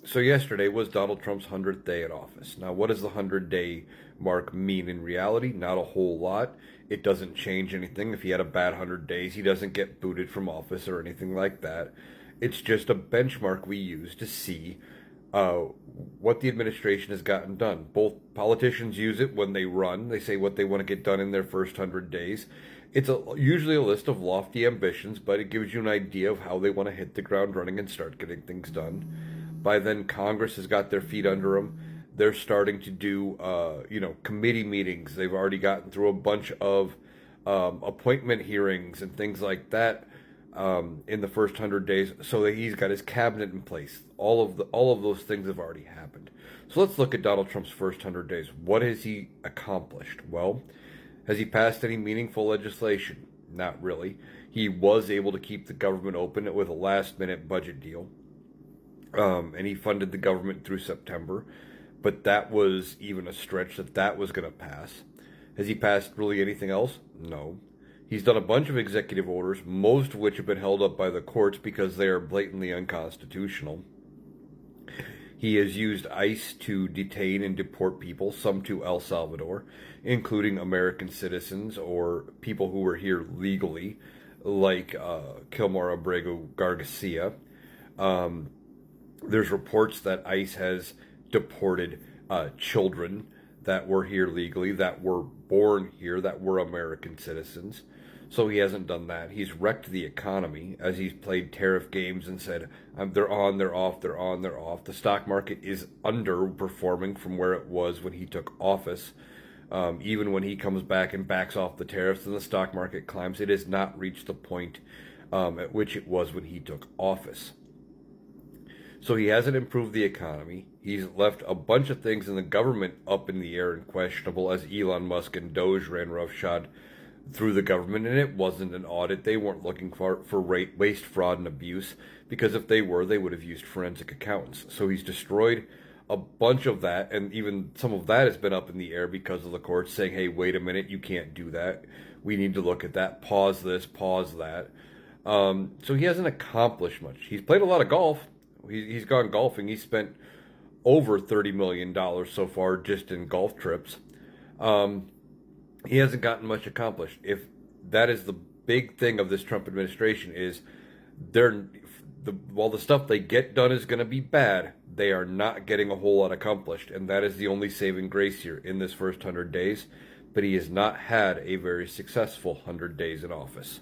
So yesterday was Donald Trump's 100th day in office. Now, what does the 100-day mark mean in reality? Not a whole lot. It doesn't change anything. If he had a bad 100 days, he doesn't get booted from office or anything like that. It's just a benchmark we use to see uh, what the administration has gotten done. Both politicians use it when they run. They say what they want to get done in their first 100 days. It's usually a list of lofty ambitions, but it gives you an idea of how they want to hit the ground running and start getting things done. By then, Congress has got their feet under them. They're starting to do, committee meetings. They've already gotten through a bunch of appointment hearings and things like that in the first 100 days. So that he's got his cabinet in place. All of those things have already happened. So let's look at Donald Trump's first 100 days. What has he accomplished? Well, has he passed any meaningful legislation? Not really. He was able to keep the government open with a last-minute budget deal. And he funded the government through September, but that was even a stretch that was going to pass. Has he passed really anything else? No. He's done a bunch of executive orders, most of which have been held up by the courts because they are blatantly unconstitutional. He has used ICE to detain and deport people, some to El Salvador, including American citizens or people who were here legally, like Kilmar Abrego Garcia. There's reports that ICE has deported children that were here legally, that were born here, that were American citizens. So he hasn't done that. He's wrecked the economy as he's played tariff games and said, they're on, they're off, they're on, they're off. The stock market is underperforming from where it was when he took office. Even when he comes back and backs off the tariffs and the stock market climbs, it has not reached the point at which it was when he took office. So he hasn't improved the economy. He's left a bunch of things in the government up in the air and questionable, as Elon Musk and Doge ran roughshod through the government, and it wasn't an audit. They weren't looking for waste, fraud, and abuse, because if they were, they would have used forensic accountants. So he's destroyed a bunch of that, and even some of that has been up in the air because of the courts saying, hey, wait a minute, you can't do that. We need to look at that. Pause this, pause that. So he hasn't accomplished much. He's played a lot of golf. He's gone golfing. He's spent over $30 million so far just in golf trips. He hasn't gotten much accomplished. If that is the big thing of this Trump administration is while the stuff they get done is going to be bad, they are not getting a whole lot accomplished. And that is the only saving grace here in this first 100 days. But he has not had a very successful 100 days in office.